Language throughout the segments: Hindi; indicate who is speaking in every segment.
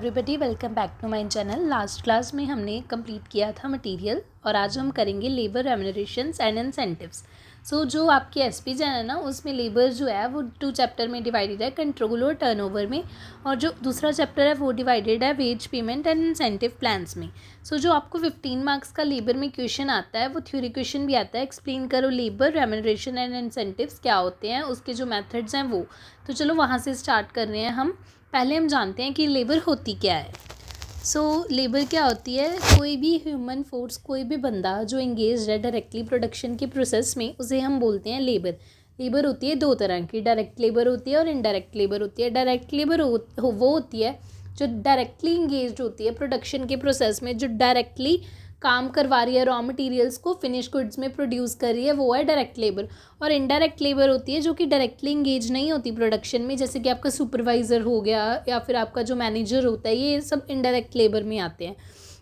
Speaker 1: Everybody, welcome back to my channel. Last class में हमने कंप्लीट किया था मटेरियल और आज हम करेंगे लेबर रेम्यूनरेशंस एंड इंसेंटिव्स। सो जो आपकी एसपीजन है ना, उसमें लेबर जो है वो 2 चैप्टर में डिवाइडेड है, कंट्रोल और टर्नओवर में, और जो दूसरा चैप्टर है वो डिवाइडेड है wage payment and incentive plans में। सो जो आपको 15 मार्क्स का लेबर में क्वेश्चन आता है वो थ्योरी क्वेश्चन भी आता है, एक्सप्लेन करो लेबर रेम्यूनरेशन एंड इंसेंटिव्स क्या होते हैं, उसके जो मेथड्स हैं वो। तो चलो वहाँ से स्टार्ट कर रहे हैं हम। पहले हम जानते हैं कि लेबर होती क्या है। लेबर क्या होती है? कोई भी ह्यूमन फोर्स, कोई भी बंदा जो इंगेज है डायरेक्टली प्रोडक्शन के प्रोसेस में, उसे हम बोलते हैं लेबर। लेबर होती है 2 तरह की, डायरेक्ट लेबर होती है और इनडायरेक्ट लेबर होती है। डायरेक्ट लेबर वो होती है जो डायरेक्टली इंगेज होती है प्रोडक्शन के प्रोसेस में, जो डायरेक्टली काम करवा रही है, रॉ मटेरियल्स को फिनिश गुड्स में प्रोड्यूस कर रही है, वो है डायरेक्ट लेबर। और इनडायरेक्ट लेबर होती है जो कि डायरेक्टली इंगेज नहीं होती प्रोडक्शन में, जैसे कि आपका सुपरवाइज़र हो गया या फिर आपका जो मैनेजर होता है, ये सब इनडायरेक्ट लेबर में आते हैं।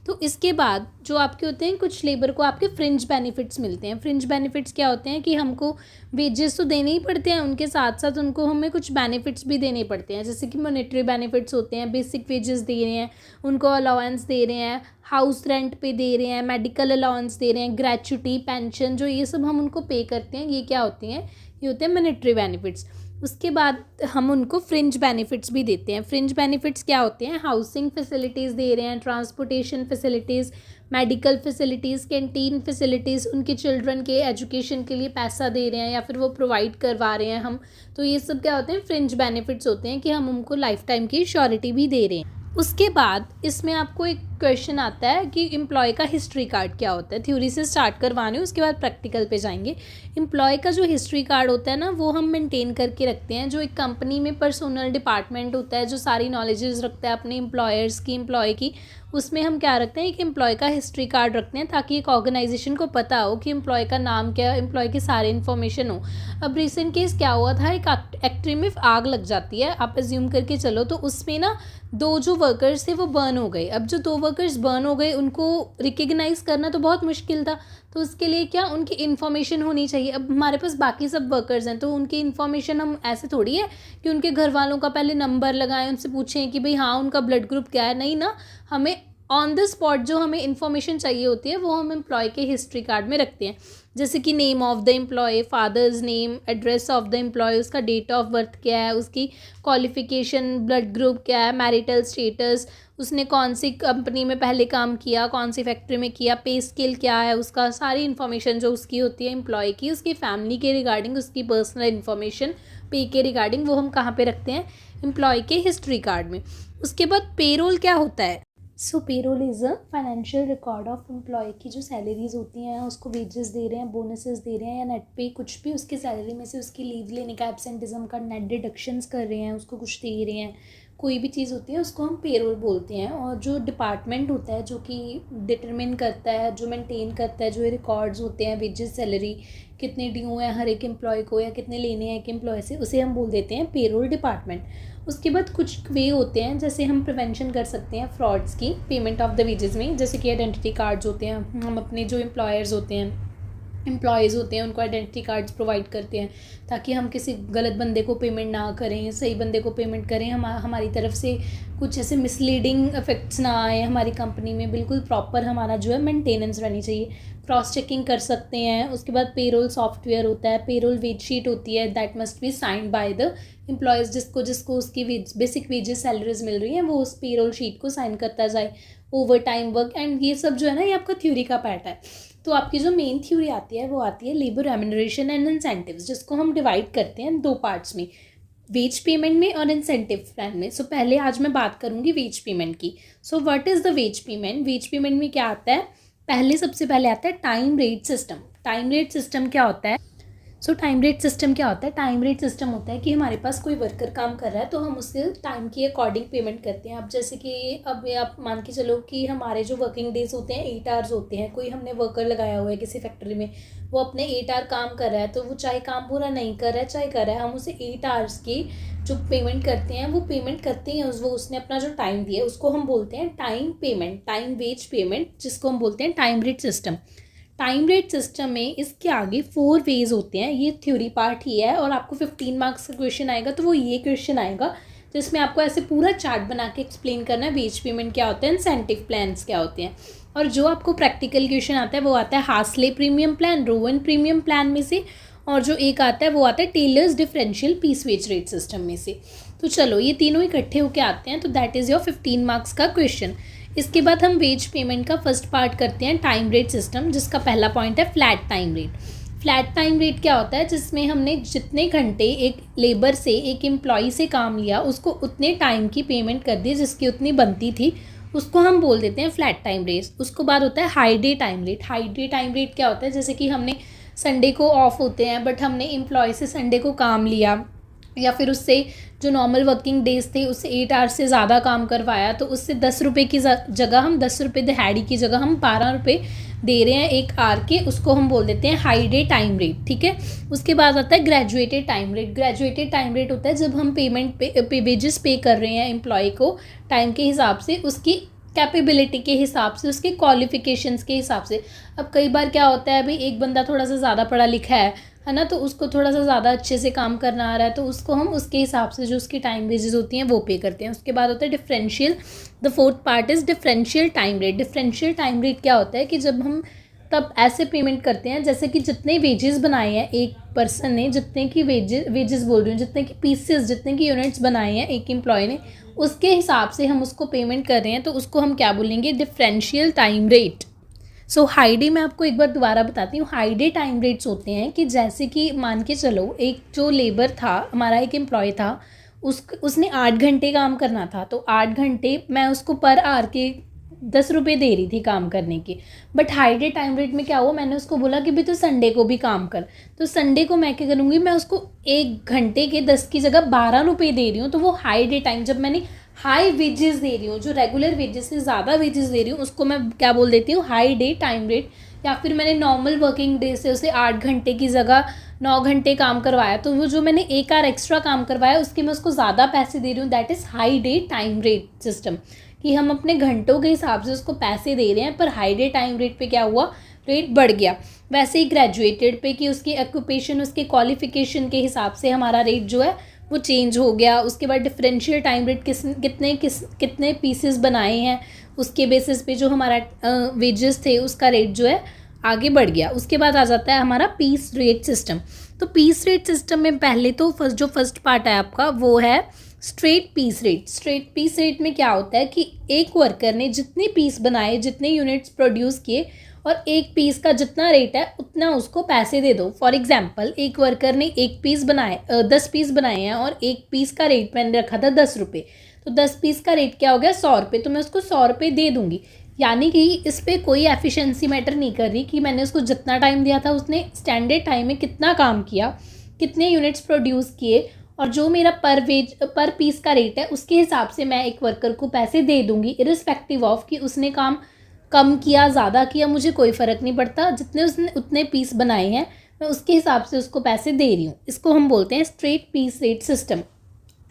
Speaker 1: तो इसके बाद जो आपके होते हैं, कुछ लेबर को आपके फ्रिंज बेनिफिट्स मिलते हैं। फ्रिंज बेनिफिट्स क्या होते हैं कि हमको वेजेस तो देने ही पड़ते हैं, उनके साथ साथ उनको हमें कुछ बेनिफिट्स भी देने पड़ते हैं, जैसे कि मॉनेटरी बेनिफिट्स होते हैं, बेसिक वेजेस दे रहे हैं, उनको अलाउंस दे रहे हैं, हाउस रेंट पे दे रहे हैं, मेडिकल अलाउंस दे रहे हैं, ग्रेच्युटी, पेंशन, जो ये सब हम उनको पे करते हैं, ये क्या होती हैं? ये होते हैं मॉनेटरी बेनिफिट्स। उसके बाद हम उनको फ्रिंज बेनिफिट्स भी देते हैं। फ्रिंज बेनिफिट्स क्या होते हैं? हाउसिंग फैसिलिटीज़ दे रहे हैं, transportation facilities, medical facilities, canteen facilities, उनके चिल्ड्रन के एजुकेशन के लिए पैसा दे रहे हैं या फिर वो प्रोवाइड करवा रहे हैं हम। तो ये सब क्या होते हैं? फ्रिंज बेनिफिट्स होते हैं कि हम उनको लाइफ टाइम की श्योरिटी भी दे रहे हैं। उसके बाद इसमें आपको एक क्वेश्चन आता है कि एम्प्लॉय का हिस्ट्री कार्ड क्या होता है। थ्योरी से स्टार्ट करवाने, उसके बाद प्रैक्टिकल पे जाएंगे। एम्प्लॉय का जो हिस्ट्री कार्ड होता है ना, वो हम मेंटेन करके रखते हैं। जो एक कंपनी में पर्सनल डिपार्टमेंट होता है जो सारी नॉलेजेस रखता है अपने एम्प्लॉयर्स की, एम्प्लॉय की, उसमें हम क्या रखते हैं कि एम्प्लॉय का हिस्ट्री कार्ड रखते हैं, ताकि एक ऑर्गेनाइजेशन को पता हो कि एम्प्लॉय का नाम क्या है, एम्प्लॉय की सारी इन्फॉर्मेशन हो। अब रिसेंट केस क्या हुआ था, एक फैक्ट्री में आग लग जाती है, आप एज्यूम करके चलो, तो उसमें ना 2 जो वर्कर्स थे वो बर्न हो गए। अब जो 2 वर्कर्स बर्न हो गए, उनको रिकग्नाइज़ करना तो बहुत मुश्किल था, तो उसके लिए क्या, उनकी इन्फॉर्मेशन होनी चाहिए। अब हमारे पास बाकी सब वर्कर्स हैं, तो उनकी इन्फॉर्मेशन हम ऐसे थोड़ी है कि उनके घर वालों का पहले नंबर लगाएं, उनसे पूछें कि भाई हाँ उनका ब्लड ग्रुप क्या है। नहीं ना, हमें ऑन द स्पॉट जो हमें इन्फॉर्मेशन चाहिए होती है वो हम एम्प्लॉय के हिस्ट्री कार्ड में रखते हैं, जैसे कि name of the employee, father's name, address of the employee, उसका डेट ऑफ बर्थ क्या है, उसकी क्वालिफिकेशन, ब्लड ग्रुप क्या है, मैरिटल स्टेटस, उसने कौन सी कंपनी में पहले काम किया, कौन सी फैक्ट्री में किया, पे स्केल क्या है उसका, सारी इन्फॉर्मेशन जो उसकी होती है एम्प्लॉय की, उसकी फैमिली के रिगार्डिंग, उसकी पर्सनल इन्फॉर्मेशन, पे के रिगार्डिंग, वो हम कहाँ पे रखते हैं? एम्प्लॉय के हिस्ट्री कार्ड में। उसके बाद पेरोल क्या होता है? Payroll is a financial record of employee की जो सैलरीज होती हैं, उसको वेजेस दे रहे हैं, बोनसेस दे रहे हैं या नेट पे कुछ भी, उसकी सैलरी में से उसकी लीव लेने का, एब्सेंटिज्म का नेट डिडक्शंस कर रहे हैं, उसको कुछ दे रहे हैं, कोई भी चीज़ होती है उसको हम पेरोल बोलते हैं। और जो डिपार्टमेंट होता है जो कि डिटरमिन करता है, जो मेंटेन करता है, जो रिकॉर्ड्स होते हैं, वेजेस, सैलरी कितने ड्यू हैं हर एक एम्प्लॉय को या कितने लेने हैं एक एम्प्लॉय से, उसे हम बोल देते हैं पेरोल डिपार्टमेंट। उसके बाद कुछ वे होते हैं जैसे हम प्रिवेंशन कर सकते हैं फ्रॉड्स की पेमेंट ऑफ द वेजेस में, जैसे कि आइडेंटिटी कार्ड्स होते हैं, हम अपने जो एम्प्लॉयर्स होते हैं, एम्प्लॉयज़ होते हैं, उनको आइडेंटिटी कार्ड्स प्रोवाइड करते हैं ताकि हम किसी गलत बंदे को पेमेंट ना करें, सही बंदे को पेमेंट करें। हमारी तरफ से कुछ ऐसे मिसलीडिंग इफेक्ट्स ना आए हमारी कंपनी में, बिल्कुल प्रॉपर हमारा जो है मेंटेनेंस रहनी चाहिए। क्रॉस चेकिंग कर सकते हैं। उसके बाद पेरोल सॉफ्टवेयर होता है, पेरोल वेज शीट होती है, that must be signed by the employees, जिसको उसकी बेसिक वेजेस, सैलरीज मिल रही हैं, वो उस पेरोल शीट को साइन करता जाए। ओवर टाइम वर्क एंड ये सब जो है ना, ये आपका थ्योरी का पार्ट है। तो आपकी जो मेन थ्योरी आती है वो आती है लेबर रेम्यूनरेशन एंड इंसेंटिव्स, जिसको हम डिवाइड करते हैं 2 पार्ट्स में, वेज पेमेंट में और इंसेंटिव प्लान में। पहले आज मैं बात करूंगी वेज पेमेंट की। What is the wage payment? Wage payment में क्या आता है? सबसे पहले आता है time rate system. Time rate system क्या होता है? टाइम रेट सिस्टम क्या होता है? टाइम रेट सिस्टम होता है कि हमारे पास कोई वर्कर काम कर रहा है तो हम उससे टाइम के अकॉर्डिंग पेमेंट करते हैं। अब जैसे कि अब आप मान के चलो कि हमारे जो वर्किंग डेज होते हैं 8 आवर्स होते हैं, कोई हमने वर्कर लगाया हुआ है किसी फैक्ट्री में, वो अपने 8 आवर काम कर रहा है, तो वो चाहे काम पूरा नहीं कर रहा है चाहे कर रहा है, हम उसे 8 आवर्स की जो पेमेंट करते हैं वो पेमेंट करते हैं। वो उसने अपना जो टाइम दिया उसको हम बोलते हैं time payment, time wage payment, जिसको हम बोलते हैं time rate system. Time rate system में इसके आगे 4 वेज होते हैं, ये थ्योरी पार्ट ही है, और आपको 15 मार्क्स का क्वेश्चन आएगा तो वो ये क्वेश्चन आएगा जिसमें आपको ऐसे पूरा चार्ट बना के एक्सप्लेन करना है वेज पेमेंट क्या होता है, इंसेंटिव प्लान्स क्या होते हैं। और जो आपको प्रैक्टिकल क्वेश्चन आता है वो आता है Halsey premium plan, Rowan premium plan में से, और जो एक आता है वो आता है Taylor's differential piece wage rate system में से। तो चलो ये तीनों इकट्ठे होके आते हैं, तो दैट इज़ योर 15 मार्क्स का क्वेश्चन। इसके बाद हम वेज पेमेंट का फर्स्ट पार्ट करते हैं टाइम रेट सिस्टम, जिसका पहला पॉइंट है flat time rate. Flat time rate क्या होता है, जिसमें हमने जितने घंटे एक लेबर से, एक एम्प्लॉई से काम लिया, उसको उतने टाइम की पेमेंट कर दी जिसकी उतनी बनती थी, उसको हम बोल देते हैं फ्लैट टाइम रेट। उसके बाद होता है high day time rate. High day time rate क्या होता है, जैसे कि हमने संडे को ऑफ होते हैं बट हमने एम्प्लॉय से संडे को काम लिया, या फिर उससे जो नॉर्मल वर्किंग डेज थे उससे 8 आवर्स से ज़्यादा काम करवाया, तो उससे 10 रुपये की जगह हम 10 रुपये दिहाड़ी की जगह हम 12 रुपये दे रहे हैं एक आवर के, उसको हम बोल देते हैं हाई डे टाइम रेट। ठीक है। उसके बाद आता है graduated time rate. Graduated time rate होता है जब हम वेजेस पे कर रहे हैं एम्प्लॉय को टाइम के हिसाब से, उसकी कैपेबिलिटी के हिसाब से, उसके क्वालिफिकेशंस के हिसाब से। अब कई बार क्या होता है, भाई एक बंदा थोड़ा सा ज़्यादा पढ़ा लिखा है ना, तो उसको थोड़ा सा ज़्यादा अच्छे से काम करना आ रहा है, तो उसको हम उसके हिसाब से जो उसकी टाइम वेजेस होती हैं वो पे करते हैं। उसके बाद होता है differential. The fourth part is differential time rate. Differential time rate क्या होता है कि जब हम तब ऐसे पेमेंट करते हैं जैसे कि जितने वेजेस बनाए हैं एक पर्सन ने, जितने की वेजेस बोल रही हूँ, जितने की पीसेस, जितने की यूनिट्स बनाए हैं एक एम्प्लॉय ने, उसके हिसाब से हम उसको पेमेंट कर रहे हैं, तो उसको हम क्या बोलेंगे, डिफरेंशियल टाइम रेट। सो हाई डे मैं आपको एक बार दोबारा बताती हूँ। हाई डे टाइम रेट्स होते हैं कि जैसे कि मान के चलो एक जो लेबर था, हमारा एक एम्प्लॉय था, उसने 8 घंटे काम करना था, तो 8 घंटे मैं उसको पर आवर के 10 रुपये दे रही थी काम करने के। But high day time rate में क्या हुआ, मैंने उसको बोला कि भाई तो संडे को भी काम कर, तो संडे को मैं क्या करूँगी, मैं उसको 1 घंटे के 10 की जगह 12 रुपये दे रही हूँ। तो वो हाई डे टाइम, जब मैंने हाई वेजेस दे रही हूँ, जो रेगुलर वेजेस से ज़्यादा वेजेस दे रही हूँ, उसको मैं क्या बोल देती हूँ, हाई डे टाइम रेट। या फिर मैंने नॉर्मल वर्किंग डे से उसे 8 घंटे की जगह 9 घंटे काम करवाया, तो वो जो मैंने 1 आवर एक्स्ट्रा काम करवाया उसके मैं उसको ज़्यादा पैसे दे रही हूँ, that is high day time rate system. कि हम अपने घंटों के हिसाब से उसको पैसे दे रहे हैं, पर हाई डे टाइम रेट पे क्या हुआ, रेट बढ़ गया। वैसे ही ग्रेजुएटेड पे कि उसकी ऑक्यूपेशन, उसके क्वालिफिकेशन के हिसाब से हमारा रेट जो है वो चेंज हो गया। उसके बाद डिफरेंशियल टाइम रेट कितने पीसेस बनाए हैं उसके बेसिस पे जो हमारा वेजेस थे उसका रेट जो है आगे बढ़ गया। उसके बाद आ जाता है हमारा पीस रेट सिस्टम। तो पीस रेट सिस्टम में पहले तो जो फर्स्ट पार्ट है आपका वो है straight piece rate. Straight piece rate में क्या होता है कि एक वर्कर ने जितने पीस बनाए, जितने यूनिट्स प्रोड्यूस किए, और एक पीस का जितना रेट है उतना उसको पैसे दे दो। फॉर एग्जांपल एक वर्कर ने 10 पीस बनाए हैं और एक पीस का रेट मैंने रखा था 10 रुपये, तो 10 पीस का रेट क्या हो गया, 100 रुपये, तो मैं उसको 100 रुपये दे दूंगी। यानी कि इस पर कोई एफिशिएंसी मैटर नहीं कर रही कि मैंने उसको जितना टाइम दिया था उसने स्टैंडर्ड टाइम में कितना काम किया, कितने यूनिट्स प्रोड्यूस किए, और जो मेरा पर पीस का रेट है उसके हिसाब से मैं एक वर्कर को पैसे दे दूंगी, इरिस्पेक्टिव ऑफ कि उसने काम कम किया, ज़्यादा किया, मुझे कोई फ़र्क नहीं पड़ता। जितने उसने उतने पीस बनाए हैं मैं उसके हिसाब से उसको पैसे दे रही हूँ। इसको हम बोलते हैं स्ट्रेट पीस रेट सिस्टम।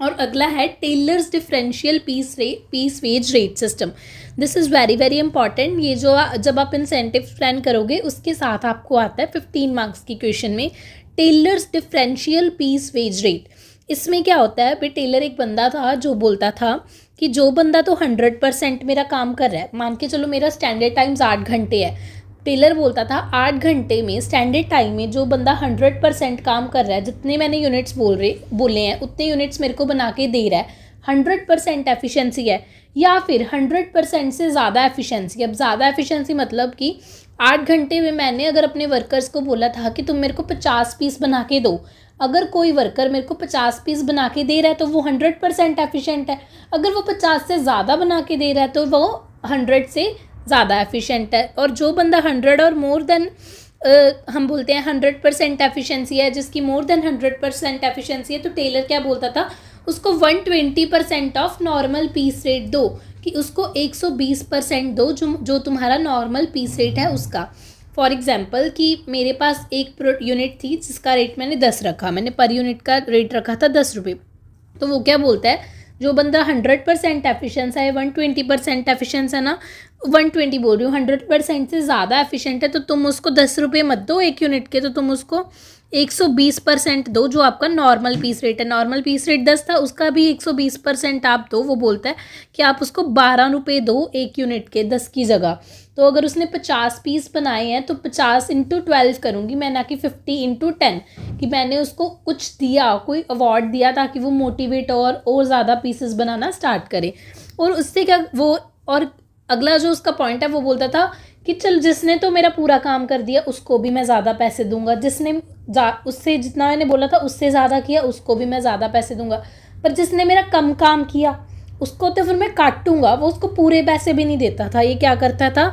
Speaker 1: और अगला है Taylor's differential piece wage rate system. This is very very important. ये जो जब आप इंसेंटिव प्लान करोगे उसके साथ आपको आता है 15 मार्क्स की क्वेश्चन में, Taylor's differential piece wage rate. इसमें क्या होता है, भाई टेलर एक बंदा था जो बोलता था कि जो बंदा तो 100% मेरा काम कर रहा है, मान के चलो मेरा स्टैंडर्ड टाइम्स 8 घंटे है, टेलर बोलता था 8 घंटे में स्टैंडर्ड टाइम में जो बंदा 100% काम कर रहा है, जितने मैंने यूनिट्स बोले हैं उतने यूनिट्स मेरे को बना के दे रहा है, 100% एफिशिएंसी है, या फिर 100% से ज़्यादा एफिशिएंसी। अब ज़्यादा एफिशिएंसी मतलब कि 8 घंटे में मैंने अगर अपने वर्कर्स को बोला था कि तुम मेरे को 50 पीस बना के दो, अगर कोई वर्कर मेरे को 50 पीस बना के दे रहा है तो वो 100% एफिशिएंट है। अगर वो 50 से ज़्यादा बना के दे रहा है तो वो 100 से ज़्यादा एफिशिएंट है। और जो बंदा 100 और मोर देन हम बोलते हैं 100% एफिशिएंसी है, जिसकी मोर देन 100% एफिशिएंसी है, तो टेलर क्या बोलता था, उसको 120% ऑफ नॉर्मल पीस रेट दो, कि उसको 120% दो जो तुम्हारा नॉर्मल पीस रेट है उसका। फॉर एग्जाम्पल कि मेरे पास एक यूनिट थी जिसका रेट मैंने 10 रखा, मैंने पर यूनिट का रेट रखा था 10 रुपये, तो वो क्या बोलता है, जो बंदा 100% एफिशिएंस है, 120% एफिशिएंस है ना, 120 बोल रही हूँ, 100% से ज़्यादा एफिशिएंट है, तो तुम उसको 10 रुपये मत दो एक यूनिट के, तो तुम उसको 120% दो, जो आपका नॉर्मल पीस रेट है। नॉर्मल पीस रेट 10 था, उसका भी 120% आप दो। वो बोलता है कि आप उसको 12 रुपये दो एक यूनिट के 10 की जगह। तो अगर उसने 50 पीस बनाए हैं तो 50 इंटू 12 करूँगी मैं, ना कि 50 इंटू 10, कि मैंने उसको कुछ दिया, कोई अवार्ड दिया ताकि वो मोटिवेट और ज़्यादा पीसेस बनाना स्टार्ट करे। और उससे क्या वो, और अगला जो उसका पॉइंट है वो बोलता था कि चल जिसने तो मेरा पूरा काम कर दिया उसको भी मैं ज़्यादा पैसे दूंगा, जिसने उससे जितना मैंने बोला था उससे ज़्यादा किया उसको भी मैं ज़्यादा पैसे दूंगा, पर जिसने मेरा कम काम किया उसको तो फिर मैं काटूंगा। वो उसको पूरे पैसे भी नहीं देता था। ये क्या करता था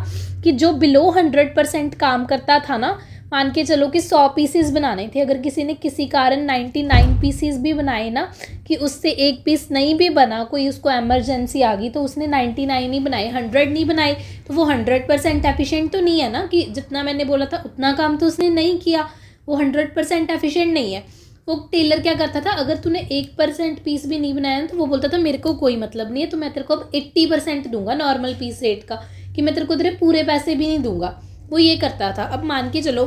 Speaker 1: कि जो बिलो 100% काम करता था ना, मान के चलो कि 100 पीसीस बनाने थे, अगर किसी ने किसी कारण 99 पीसीस भी बनाए ना, कि उससे एक पीस नहीं भी बना, कोई उसको एमरजेंसी आ गई तो उसने 99 ही बनाए, 100 नहीं बनाए, तो वो 100% एफिशिएंट तो नहीं है ना, कि जितना मैंने बोला था उतना काम तो उसने नहीं किया, वो 100% एफिशिएंट नहीं है। वो टेलर क्या करता था, अगर तूने 1% पीस भी नहीं बनाया तो वो बोलता था मेरे को कोई मतलब नहीं है, तो मैं तेरे को अब 80% दूंगा नॉर्मल पीस रेट का, कि मैं तेरे को तेरे पूरे पैसे भी नहीं दूंगा। वो ये करता था। अब मान के चलो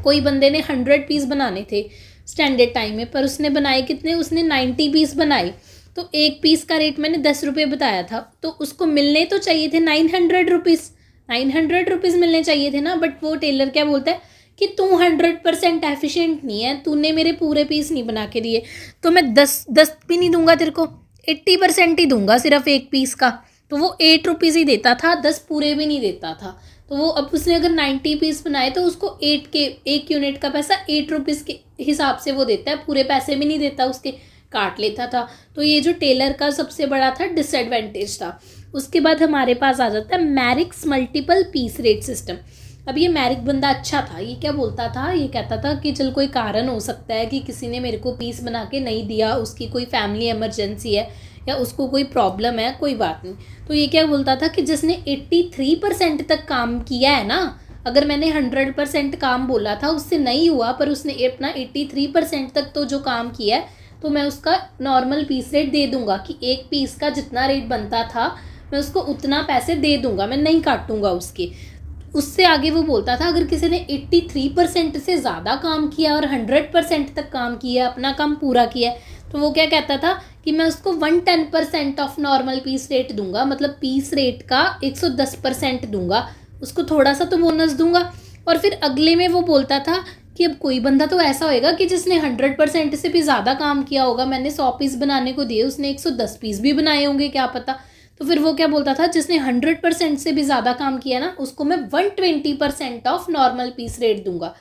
Speaker 1: कोई बंदे ने 100 पीस बनाने थे स्टैंडर्ड टाइम में, पर उसने बनाए कितने, उसने 90 पीस बनाए, तो एक पीस का रेट मैंने 10 रुपये बताया था, तो उसको मिलने तो चाहिए थे 900 रुपीज़, 900 रुपीज़ मिलने चाहिए थे ना। बट वो टेलर क्या बोलता है कि तू 100% एफिशिएंट नहीं है, तूने मेरे पूरे पीस नहीं बना के दिए, तो मैं 10 भी नहीं दूंगा तेरे को, 80% ही दूंगा सिर्फ एक पीस का। तो वो 8 रुपीज़ ही देता था, 10 पूरे भी नहीं देता था। तो वो अब उसने अगर 90 पीस बनाए तो उसको 1 यूनिट का पैसा 8 रुपीज़ के हिसाब से वो देता है, पूरे पैसे भी नहीं देता, उसके काट लेता था। तो ये जो टेलर का सबसे बड़ा था डिसएडवांटेज था। उसके बाद हमारे पास आ जाता है Merrick's multiple piece rate system. अब ये मैरिक बंदा अच्छा था। ये क्या बोलता था, ये कहता था कि चल कोई कारण हो सकता है कि किसी ने मेरे को पीस बना के नहीं दिया, उसकी कोई फैमिली इमरजेंसी है या उसको कोई प्रॉब्लम है, कोई बात नहीं। तो ये क्या बोलता था कि जिसने 83% तक काम किया है ना, अगर मैंने 100% काम बोला था उससे नहीं हुआ, पर उसने अपना 83% तक तो जो काम किया है, तो मैं उसका नॉर्मल पीस रेट दे दूंगा, कि एक पीस का जितना रेट बनता था मैं उसको उतना पैसे दे दूंगा, मैं नहीं काटूंगा उसके। उससे आगे वो बोलता था अगर किसी ने 83% से ज़्यादा काम किया और 100% तक काम किया, अपना काम पूरा किया, तो वो क्या कहता था कि मैं उसको 110% ऑफ नॉर्मल पीस रेट दूंगा, मतलब पीस रेट का 110% दूंगा, उसको थोड़ा सा तो बोनस दूंगा। और फिर अगले में वो बोलता था कि अब कोई बंदा तो ऐसा होएगा कि जिसने 100% से भी ज़्यादा काम किया होगा, मैंने 100 पीस बनाने को दिए, उसने 110 पीस भी बनाए होंगे, क्या पता। तो फिर वो क्या बोलता था, जिसने 100% से भी ज़्यादा काम किया ना, उसको मैं 120% ऑफ नॉर्मल पीस रेट दूंगा।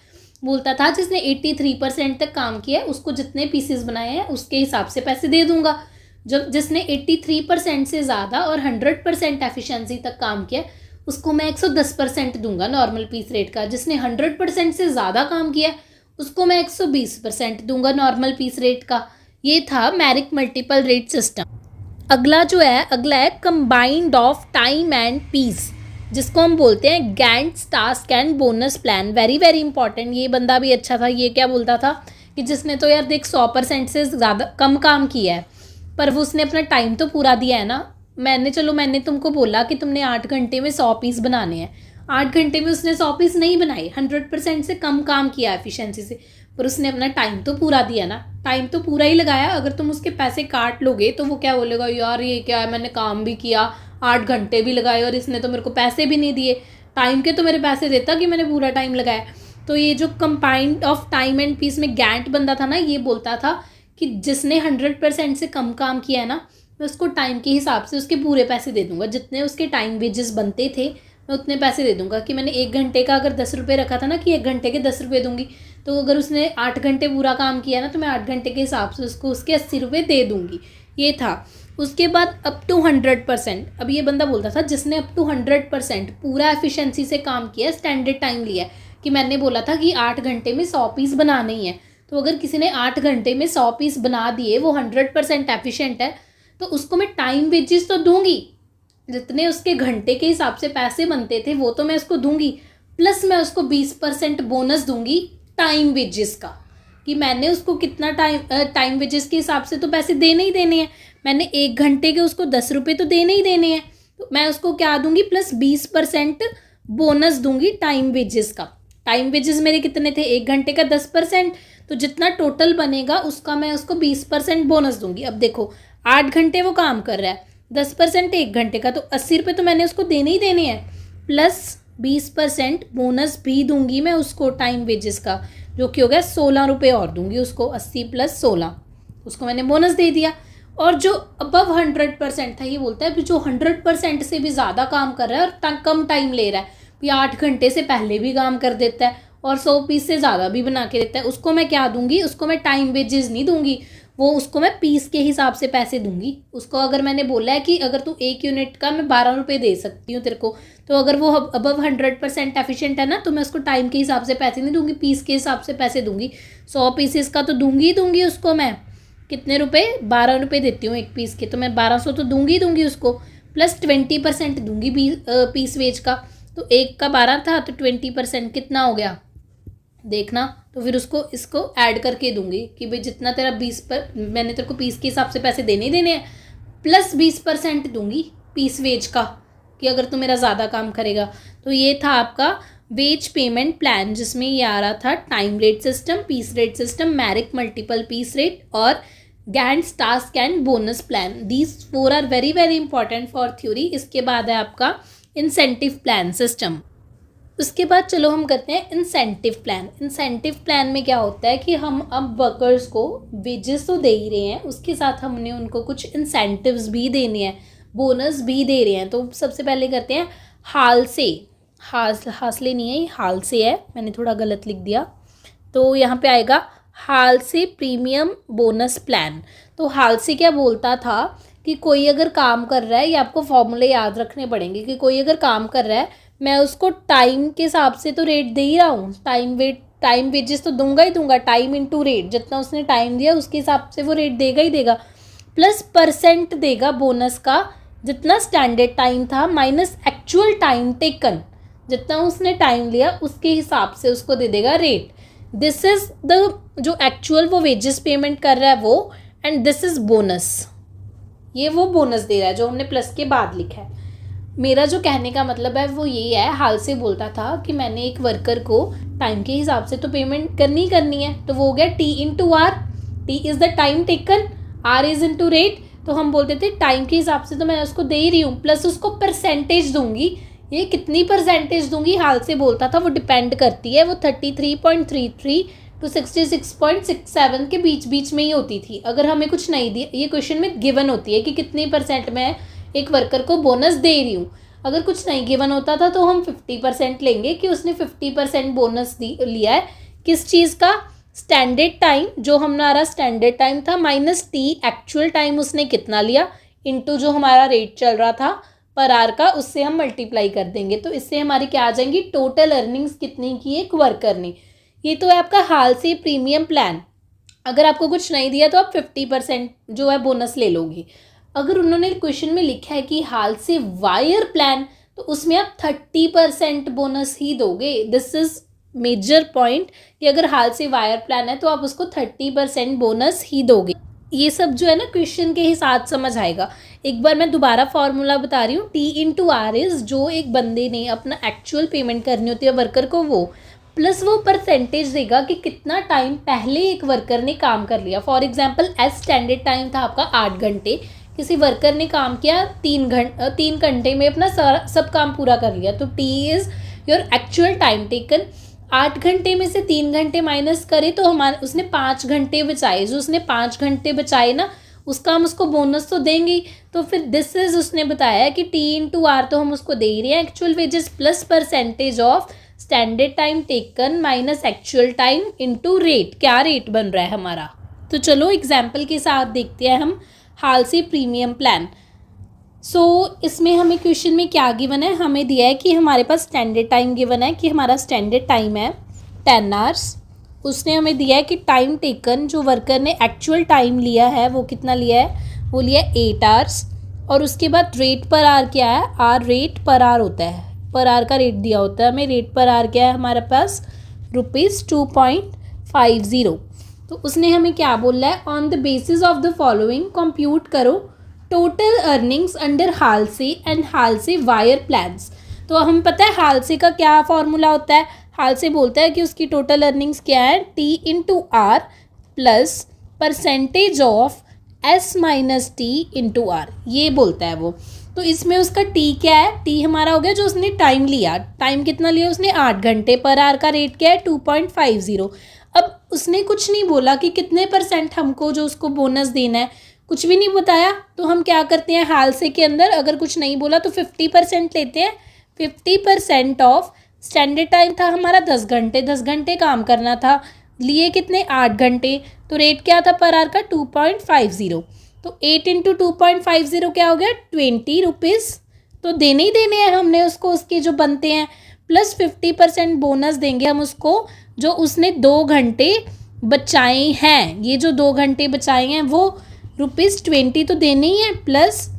Speaker 1: बोलता था जिसने 83% तक काम किया है उसको जितने पीसेस बनाए हैं उसके हिसाब से पैसे दे दूंगा। जब जिसने 83% से ज़्यादा और 100% एफिशिएंसी तक काम किया उसको मैं 110% दूंगा नॉर्मल पीस रेट का। जिसने 100% से ज़्यादा काम किया उसको मैं 120% दूंगा नॉर्मल पीस रेट का। ये था मैरिक मल्टीपल रेट सिस्टम। अगला है combined of time and piece, जिसको हम बोलते हैं Gantt's task and bonus plan. Very very important. ये बंदा भी अच्छा था। ये क्या बोलता था कि जिसने तो यार देख 100% से ज़्यादा कम काम किया है, पर वो उसने अपना टाइम तो पूरा दिया है ना। मैंने तुमको बोला कि तुमने 8 घंटे में 100 पीस बनाने हैं, 8 घंटे में उसने 100 पीस नहीं बनाए, 100% से कम काम किया एफिशिएंसी से, पर उसने अपना टाइम तो पूरा दिया ना, टाइम तो पूरा ही लगाया। अगर तुम उसके पैसे काट लोगे तो वो क्या बोलेगा, यार ये क्या है, मैंने काम भी किया, 8 घंटे भी लगाए और इसने तो मेरे को पैसे भी नहीं दिए, टाइम के तो मेरे पैसे देता कि मैंने पूरा टाइम लगाया। तो ये जो combined of time and piece में गैंट बंदा था ना, ये बोलता था कि जिसने 100% से कम काम किया है ना, मैं उसको टाइम के हिसाब से उसके पूरे पैसे दे दूंगा। जितने उसके टाइम वेजेस बनते थे मैं उतने पैसे दे दूंगा। कि मैंने 1 घंटे का अगर 10 रुपये रखा था ना, कि 1 घंटे के 10 रुपये दूंगी, तो अगर उसने 8 घंटे पूरा काम किया ना, तो मैं 8 घंटे के हिसाब से उसको उसके 80 रुपये दे दूंगी। ये था। उसके बाद अप टू 100%। अब ये बंदा बोलता था जिसने अप टू 100% पूरा एफिशिएंसी से काम किया, स्टैंडर्ड टाइम लिया, कि मैंने बोला था कि 8 घंटे में 100 पीस बनाने ही है, तो अगर किसी ने 8 घंटे में 100 पीस बना दिए, वो 100% एफिशिएंट है, तो उसको मैं टाइम वेजेस तो दूंगी, जितने उसके घंटे के हिसाब से पैसे बनते थे वो तो मैं उसको दूंगी, प्लस मैं उसको 20% बोनस दूंगी टाइम वेजेस का। कि मैंने उसको कितना टाइम वेजेस के हिसाब से तो पैसे देने ही देने हैं, मैंने 1 घंटे के उसको 10 रुपये तो देने ही देने हैं, तो मैं उसको क्या दूंगी, प्लस 20% बोनस दूंगी टाइम वेजेस का। टाइम वेजेस मेरे कितने थे, 1 घंटे का 10%, तो जितना टोटल बनेगा उसका मैं उसको 20% बोनस दूंगी। अब देखो 8 घंटे वो काम कर रहा है, 10% 1 घंटे का, तो 80 रुपये तो मैंने उसको देने ही देने हैं, प्लस 20% बोनस भी दूंगी मैं उसको टाइम वेजेस का, जो कि हो गया 16 रुपये और दूंगी उसको, 80 + 16 उसको मैंने बोनस दे दिया। और जो अबव 100% था, ये बोलता है जो 100% से भी ज़्यादा काम कर रहा है और कम टाइम ले रहा है, ये 8 घंटे से पहले भी काम कर देता है और 100 पीस से ज़्यादा भी बना के देता है, उसको मैं क्या दूंगी, उसको मैं टाइम वेजेस नहीं दूंगी, वो उसको मैं पीस के हिसाब से पैसे दूंगी। उसको अगर मैंने बोला है कि अगर तू 1 यूनिट का मैं 12 रुपये दे सकती हूँ तेरे को, तो अगर वो अबव 100% एफिशिएंट है ना, तो मैं उसको टाइम के हिसाब से पैसे नहीं दूंगी, पीस के हिसाब से पैसे दूंगी। 100 पीसेस का तो दूंगी ही दूंगी उसको मैं, कितने रुपए, 12 रुपये देती हूँ एक पीस के, तो मैं 1200 तो दूंगी उसको, प्लस 20% दूंगी पीस वेज का। तो एक का 12 था तो 20% कितना हो गया देखना। तो फिर उसको इसको ऐड करके दूंगी कि भाई जितना तेरा 20 पर मैंने तेरे को पीस के हिसाब से पैसे देने ही देने हैं, प्लस 20% दूंगी पीस वेज का कि अगर तू मेरा ज़्यादा काम करेगा। तो ये था आपका वेज पेमेंट प्लान, जिसमें ये आ रहा था time rate system, piece rate system, Merrick multiple piece rate और Gantt's task and bonus plan. These 4 are very very important for theory. इसके बाद है आपका इंसेंटिव प्लान सिस्टम। उसके बाद चलो हम करते हैं इंसेंटिव प्लान। इंसेंटिव प्लान में क्या होता है कि हम अब वर्कर्स को वेजेस तो दे ही रहे हैं, उसके साथ हमने उनको कुछ इंसेंटिव्स भी देने हैं, बोनस भी दे रहे हैं। तो सबसे पहले करते हैं हाल से, हासले नहीं है, ये हाल से है, मैंने थोड़ा गलत लिख दिया। तो यहाँ पे आएगा हाल से प्रीमियम बोनस प्लान। तो हाल से क्या बोलता था कि कोई अगर काम कर रहा है, ये आपको फॉर्मूले याद रखने पड़ेंगे, कि कोई अगर काम कर रहा है, मैं उसको टाइम के हिसाब से तो रेट दे ही रहा हूँ, टाइम वेजेस तो दूंगा ही दूंगा, टाइम इनटू रेट, जितना उसने टाइम दिया उसके हिसाब से वो रेट देगा ही देगा, प्लस परसेंट देगा बोनस का, जितना स्टैंडर्ड टाइम था माइनस एक्चुअल टाइम टेकन, जितना उसने टाइम लिया उसके हिसाब से उसको दे देगा रेट। दिस इज द जो एक्चुअल वो वेजेस पेमेंट कर रहा है वो, एंड दिस इज बोनस, ये वो बोनस दे रहा है जो हमने प्लस के बाद लिखा है। मेरा जो कहने का मतलब है वो ये है, हाल से बोलता था कि मैंने एक वर्कर को टाइम के हिसाब से तो पेमेंट करनी है, तो वो हो गया T/R, T is the time taken, R is into rate. तो हम बोलते थे टाइम के हिसाब से तो मैं उसको दे ही रही हूँ, प्लस उसको परसेंटेज दूंगी। ये कितनी परसेंटेज दूंगी हाल से बोलता था, वो डिपेंड करती है, वो 33.33 to 66.67 के बीच में ही होती थी। अगर हमें कुछ नहीं दिया, ये क्वेश्चन में गिवन होती है कि कितनी % मैं एक वर्कर को बोनस दे रही हूँ। अगर कुछ नहीं गिवन होता था तो हम 50% लेंगे कि उसने 50% बोनस लिया है। किस चीज़ का, स्टैंडर्ड टाइम, जो हमारा स्टैंडर्ड टाइम था, माइनस T एक्चुअल टाइम उसने कितना लिया, इनटू जो हमारा रेट चल रहा था पर आर का, उससे हम मल्टीप्लाई कर देंगे। तो इससे हमारी क्या आ जाएंगी, टोटल अर्निंग्स कितनी की एक वर्कर ने। ये तो है आपका हाल से प्रीमियम प्लान। अगर आपको कुछ नहीं दिया तो आप 50% जो है बोनस ले लोगी। अगर उन्होंने क्वेश्चन में लिखा है कि हाल से वायर प्लान, तो उसमें आप 30% बोनस ही दोगे। दिस इज मेजर पॉइंट कि अगर हाल से वायर प्लान है तो आप उसको 30% बोनस ही दोगे। ये सब जो है ना क्वेश्चन के ही साथ समझ आएगा। एक बार मैं दोबारा फॉर्मूला बता रही हूँ, T/R इज जो एक बंदे ने अपना एक्चुअल पेमेंट करनी होती है वर्कर को, वो प्लस वो परसेंटेज देगा कि कितना टाइम पहले एक वर्कर ने काम कर लिया। For example as standard time था आपका 8 घंटे, किसी वर्कर ने काम किया 3 घंटे में अपना सब काम पूरा कर लिया, तो T is your actual time taken. 8 घंटे में से 3 घंटे माइनस करे तो हमारे उसने 5 घंटे बचाए, जो उसने 5 घंटे बचाए ना उसका हम उसको बोनस तो देंगे ही। तो फिर दिस इज उसने बताया कि T/R तो हम उसको दे ही रहे हैं, actual wages plus percentage of standard time taken minus actual time into rate. क्या रेट बन रहा है हमारा, तो चलो एग्जाम्पल के साथ देखते हैं हम हाल से प्रीमियम प्लान। सो इसमें हमें क्वेश्चन में क्या गिवन है, हमें दिया है कि हमारे पास स्टैंडर्ड टाइम गिवन है कि हमारा स्टैंडर्ड टाइम है 10 आवर्स। उसने हमें दिया है कि टाइम टेकन, जो वर्कर ने एक्चुअल टाइम लिया है वो कितना लिया है, वो लिया 8 आवर्स। और उसके बाद रेट पर आर क्या है, आर रेट पर आर होता है, पर आर का रेट दिया होता है हमें। रेट पर आर क्या है हमारे पास, ₹2.50। तो उसने हमें क्या बोला है, on the basis of the following compute करो टोटल अर्निंग्स अंडर हाल से एंड हाल से वायर प्लान्स। तो हम पता है हाल से का क्या फॉर्मूला होता है, हाल से बोलता है कि उसकी टोटल अर्निंग्स क्या है, T into R plus percentage of S minus T into R, ये बोलता है वो। तो इसमें उसका टी क्या है, टी हमारा हो गया जो उसने टाइम लिया, टाइम कितना लिया उसने 8 घंटे, पर आर का रेट क्या है 2.50। अब उसने कुछ नहीं बोला कि कितने % हमको जो उसको बोनस देना है, कुछ भी नहीं बताया। तो हम क्या करते हैं, हाल से के अंदर अगर कुछ नहीं बोला तो 50% लेते हैं। 50% ऑफ स्टैंडर्ड टाइम था हमारा 10 घंटे, 10 घंटे काम करना था, लिए कितने 8 घंटे, तो रेट क्या था पर आर का 2.50। तो 8 इंटू 2.50 क्या हो गया 20 रुपीज़। तो देने ही देने हैं हमने उसको, उसके जो बनते हैं, प्लस 50% बोनस देंगे हम उसको जो उसने 2 घंटे बचाए हैं। ये जो 2 घंटे बचाए हैं वो ₹20 तो देने ही है, प्लस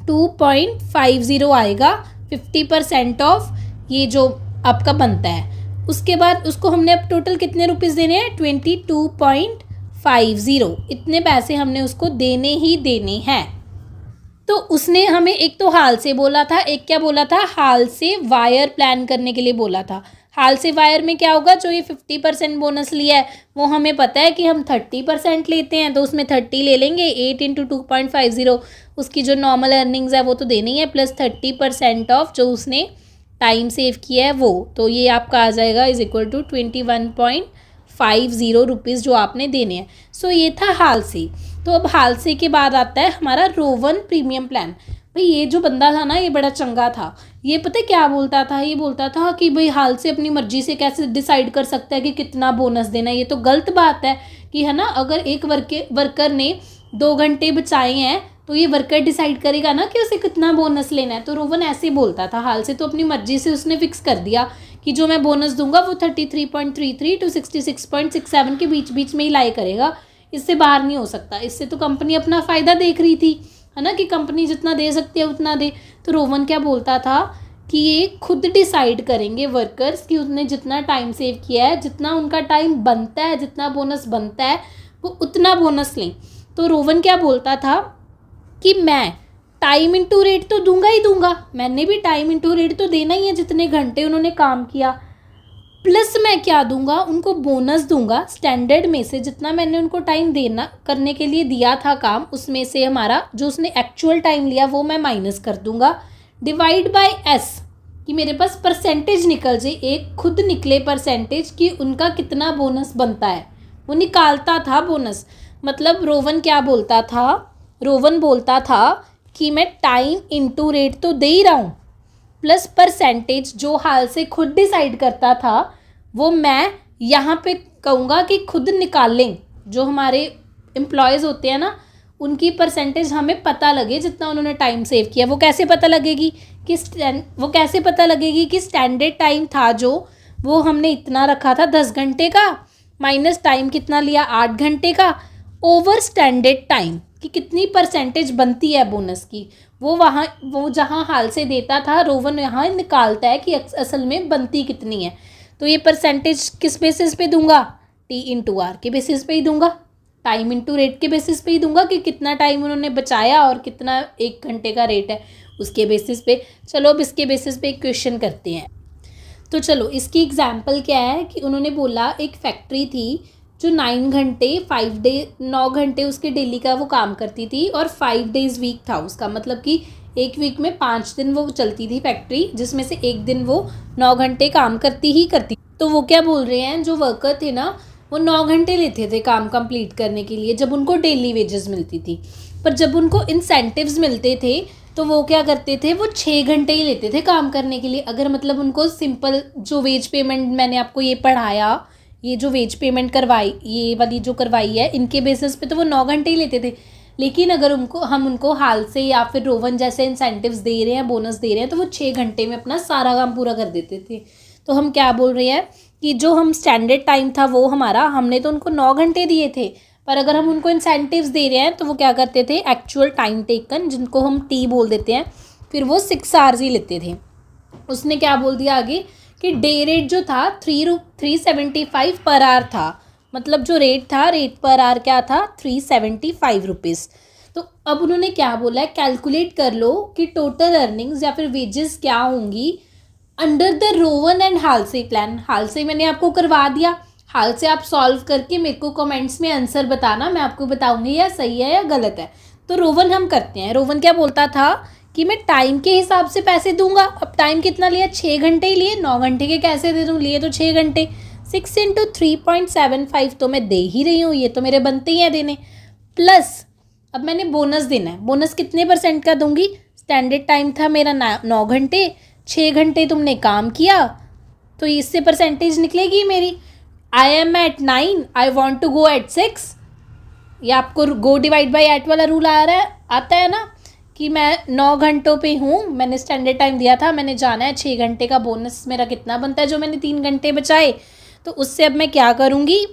Speaker 1: 2.50 आएगा 50% ऑफ ये जो आपका बनता है। उसके बाद उसको हमने अब टोटल कितने रुपीज़ देने हैं 22.50, इतने पैसे हमने उसको देने ही देने हैं। तो उसने हमें एक तो हाल से बोला था, एक क्या बोला था, हाल से वायर प्लान करने के लिए बोला था। हाल से वायर में क्या होगा, जो ये 50% बोनस लिया है वो हमें पता है कि हम 30% लेते हैं, तो उसमें 30 ले लेंगे। 8 इंटू 2.50 उसकी जो नॉर्मल अर्निंग्स है वो तो देनी है, प्लस 30% ऑफ जो उसने टाइम सेव किया है वो, तो ये आपका आ जाएगा इज इक्वल टू 21.50 रुपीज़ जो आपने देने हैं। सो ये था हाल से। तो अब हाल से के बाद आता है हमारा रोवन प्रीमियम प्लान। भाई ये जो बंदा था ना ये बड़ा चंगा था। ये पता है क्या बोलता था, ये बोलता था कि भाई हाल से अपनी मर्जी से कैसे डिसाइड कर सकता है कि कितना बोनस देना है। ये तो गलत बात है कि है ना, अगर एक वर्कर ने 2 घंटे बचाए हैं तो ये वर्कर डिसाइड करेगा ना कि उसे कितना बोनस लेना है। तो रोवन ऐसे बोलता था हाल से, तो अपनी मर्जी से उसने फिक्स कर दिया कि जो मैं बोनस दूंगा वो 33.33 टू 66.67 के बीच में ही लाई करेगा, इससे बाहर नहीं हो सकता। इससे तो कंपनी अपना फ़ायदा देख रही थी, है ना, कि कंपनी जितना दे सकती है उतना दे। तो रोवन क्या बोलता था कि ये खुद डिसाइड करेंगे वर्कर्स कि उसने जितना टाइम सेव किया है, जितना उनका टाइम बनता है, जितना बोनस बनता है वो उतना बोनस लें। तो रोवन क्या बोलता था कि मैं टाइम इंटू रेट तो दूंगा ही दूंगा, मैंने भी टाइम इंटू रेट तो देना ही है जितने घंटे उन्होंने काम किया, प्लस मैं क्या दूंगा उनको बोनस दूंगा स्टैंडर्ड में से, जितना मैंने उनको टाइम देना करने के लिए दिया था काम, उसमें से हमारा जो उसने एक्चुअल टाइम लिया वो मैं माइनस कर दूंगा, डिवाइड बाय एस, कि मेरे पास परसेंटेज निकल जाए, एक खुद निकले परसेंटेज कि उनका कितना बोनस बनता है। वो निकालता था बोनस। मतलब रोवन क्या बोलता था, रोवन बोलता था कि मैं टाइम इंटू रेट तो दे ही रहा हूँ, प्लस परसेंटेज जो हाल से खुद डिसाइड करता था वो मैं यहाँ पे कहूँगा कि खुद निकाल लें। जो हमारे एम्प्लॉयज़ होते हैं ना उनकी परसेंटेज हमें पता लगे जितना उन्होंने टाइम सेव किया। वो कैसे पता लगेगी कि स्टैंडर्ड टाइम था जो वो हमने इतना रखा था 10 घंटे का, माइनस टाइम कितना लिया 8 घंटे का, ओवर स्टैंडर्ड टाइम कि कितनी परसेंटेज बनती है बोनस की, वो जहाँ हाल से देता था रोवन यहाँ निकालता है कि असल में बनती कितनी है। तो ये परसेंटेज किस बेसिस पे दूंगा, टी इंटू आर के बेसिस पे ही दूंगा, टाइम इंटू रेट के बेसिस पे ही दूंगा कि कितना टाइम उन्होंने बचाया और कितना 1 घंटे का रेट है उसके बेसिस पे। चलो अब इसके बेसिस पे एक क्वेश्चन करते हैं। तो चलो इसकी एग्जाम्पल क्या है कि उन्होंने बोला एक फैक्ट्री थी जो 9 घंटे उसके डेली का वो काम करती थी और 5 डेज़ वीक था उसका, मतलब कि एक वीक में 5 दिन वो चलती थी फैक्ट्री, जिसमें से एक दिन वो 9 घंटे काम करती। तो वो क्या बोल रहे हैं, जो वर्कर थे ना वो 9 घंटे लेते थे काम कंप्लीट करने के लिए जब उनको डेली वेजेस मिलती थी, पर जब उनको इंसेंटिव्स मिलते थे तो वो क्या करते थे, वो 6 घंटे ही लेते थे काम करने के लिए। अगर मतलब उनको सिंपल जो वेज पेमेंट मैंने आपको ये पढ़ाया, ये जो वेज पेमेंट करवाई, ये वाली जो करवाई है, इनके बेसिस पे तो वो 9 घंटे ही लेते थे। लेकिन अगर हम उनको हाल से या फिर रोवन जैसे इंसेंटिव्स दे रहे हैं, बोनस दे रहे हैं, तो वो 6 घंटे में अपना सारा काम पूरा कर देते थे। तो हम क्या बोल रहे हैं कि जो हम स्टैंडर्ड टाइम था वो हमारा, हमने तो उनको 9 घंटे दिए थे, पर अगर हम उनको इंसेंटिव्स दे रहे हैं तो वो क्या करते थे, एक्चुअल टाइम टेकन जिनको हम टी बोल देते हैं, फिर वो 6 आवर्स ही लेते थे। उसने क्या बोल दिया आगे कि डे रेट जो था 375 पर आवर था, मतलब जो रेट था, रेट पर आवर क्या था 375 रुपीज़। तो अब उन्होंने क्या बोला है, कैलकुलेट कर लो कि टोटल अर्निंग्स या फिर वेजेस क्या होंगी under the Rowan and Halsey plan, Halsey मैंने आपको करवा दिया, हालसे आप सॉल्व करके मेरे को कमेंट्स में आंसर बताना, मैं आपको बताऊंगी या सही है या गलत है। तो रोवन हम करते हैं। रोवन क्या बोलता था कि मैं टाइम के हिसाब से पैसे दूंगा। अब टाइम कितना लिया, 6 घंटे ही लिए, 9 घंटे के कैसे दे दूँ, लिए तो 6 घंटे। 6 × 3.75 तो मैं दे ही रही हूँ, ये तो मेरे बनते ही हैं देने। प्लस अब मैंने बोनस देना है, बोनस कितने % का दूंगी, स्टैंडर्ड टाइम था मेरा 9 घंटे, 6 घंटे तुमने काम किया तो इससे परसेंटेज निकलेगी मेरी। I am at 9, I want to go at 6, या आपको गो डिवाइड बाई एट वाला रूल आता है ना, कि मैं 9 घंटों पे हूँ, मैंने स्टैंडर्ड टाइम दिया था, मैंने जाना है 6 घंटे का बोनस मेरा कितना बनता है जो मैंने 3 घंटे बचाए। तो उससे अब मैं क्या करूँगी,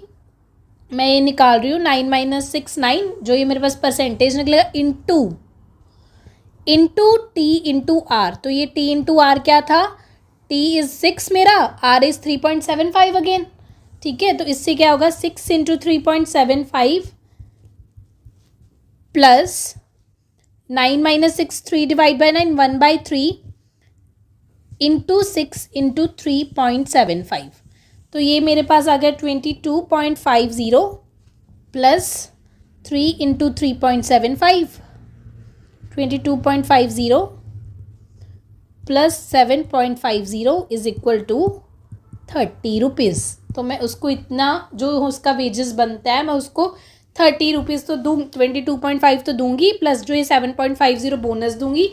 Speaker 1: मैं ये निकाल रही हूँ 9 - 6 9, जो ये मेरे पास परसेंटेज निकलेगा इंटू टी इंटू आर। तो ये टी इंटू आर क्या था, टी इज़ 6 मेरा, आर इज़ 3.75 अगेन, ठीक है। तो इससे क्या होगा, 6 × 3.75 प्लस 9 - 6 3 डिवाइड बाई 9 1/3 इंटू 6 × 3.75। तो ये मेरे पास आ गया 22.50 plus 3 × 3.75, 22.50 plus 7.50 is equal to 30 rupees. तो मैं उसको इतना जो उसका वेजेस बनता है मैं उसको 30 रुपीज़ तो दूँ, 22.5 तो दूंगी, प्लस जो ये 7.50 बोनस दूंगी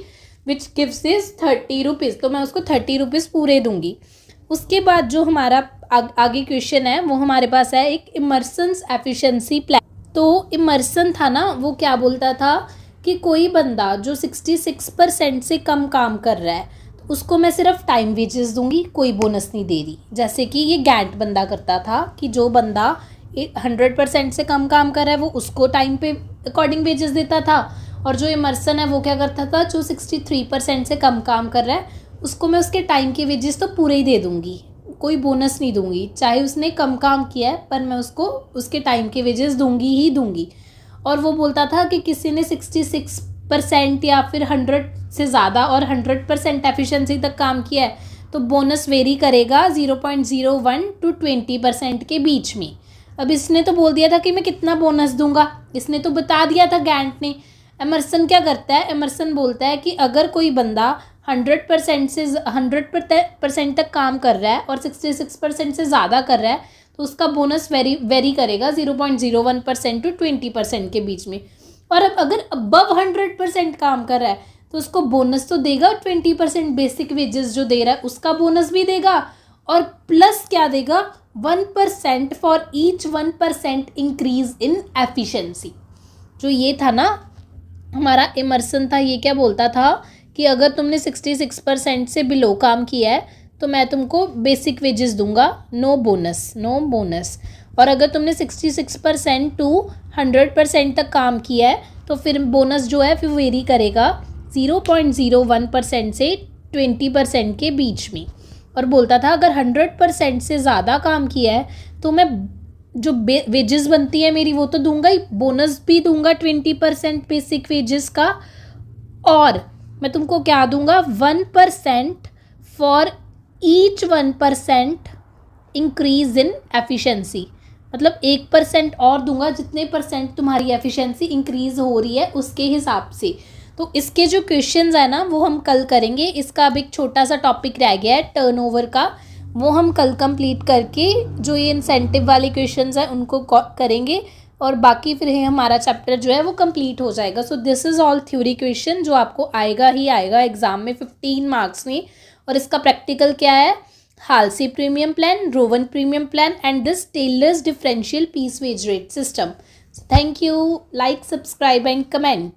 Speaker 1: विच गिव्स इज 30 रुपीज़। तो मैं उसको 30 रुपीज़ पूरे दूंगी। उसके बाद जो हमारा आगे क्वेश्चन है वो हमारे पास है एक इमर्सन्स एफिशिएंसी प्लान। तो इमर्सन था ना, वो क्या बोलता था कि कोई बंदा जो 66% से कम काम कर रहा है तो उसको मैं सिर्फ टाइम वेजेस दूंगी, कोई बोनस नहीं दे रही। जैसे कि ये गैंट बंदा करता था कि जो बंदा 100% से कम काम कर रहा है वो उसको टाइम पे अकॉर्डिंग वेजेस देता था, और जो इमर्सन है वो क्या करता था, जो 63% से कम काम कर रहा है उसको मैं उसके टाइम के वेजेस तो पूरे ही दे दूंगी, कोई बोनस नहीं दूंगी, चाहे उसने कम काम किया है पर मैं उसको उसके टाइम के वेजेस दूंगी ही दूंगी। और वो बोलता था कि किसी ने 66% या फिर 100 से ज़्यादा और 100% एफिशिएंसी तक काम किया है तो बोनस वेरी करेगा 0.01 to 20% के बीच में। अब इसने तो बोल दिया था कि मैं कितना बोनस दूंगा, इसने तो बता दिया था गैंट ने। एमर्सन क्या करता है, एमर्सन बोलता है कि अगर कोई बंदा 100% से 100% तक काम कर रहा है और 66% से ज़्यादा कर रहा है तो उसका बोनस वेरी करेगा 0.01% to 20% के बीच में। और अब अगर अबव 100% काम कर रहा है तो उसको बोनस तो देगा, 20% बेसिक वेजेस जो दे रहा है उसका बोनस भी देगा, और प्लस क्या देगा, 1% for each 1% increase in efficiency. जो ये था ना हमारा इमर्सन था, ये क्या बोलता था कि अगर तुमने 66% से बिलो काम किया है तो मैं तुमको बेसिक वेजेस दूंगा, नो बोनस। और अगर तुमने 66% टू 100% तक काम किया है तो फिर बोनस जो है फिर वेरी करेगा 0.01% से 20% के बीच में। और बोलता था अगर 100% से ज़्यादा काम किया है तो मैं जो वेजेस बनती है मेरी वो तो दूंगा ही, बोनस भी दूंगा 20% बेसिक वेजेस का, और मैं तुमको क्या दूंगा, 1% for each 1% increase in efficiency. मतलब 1% और दूंगा जितने % तुम्हारी एफिशिएंसी इंक्रीज हो रही है उसके हिसाब से। तो इसके जो क्वेश्चंस है ना वो हम कल करेंगे। इसका अब एक छोटा सा टॉपिक रह गया है टर्नओवर का, वो हम कल कंप्लीट करके जो ये इंसेंटिव वाले क्वेश्चंस हैं उनको करेंगे, और बाकी फिर हमारा चैप्टर जो है वो कंप्लीट हो जाएगा। So this is all theory question जो आपको आएगा ही आएगा एग्जाम में 15 मार्क्स में। और इसका प्रैक्टिकल क्या है, Halsey premium plan, Rowan premium plan and this Taylor's differential piece wage rate system. Thank you, like, subscribe and comment.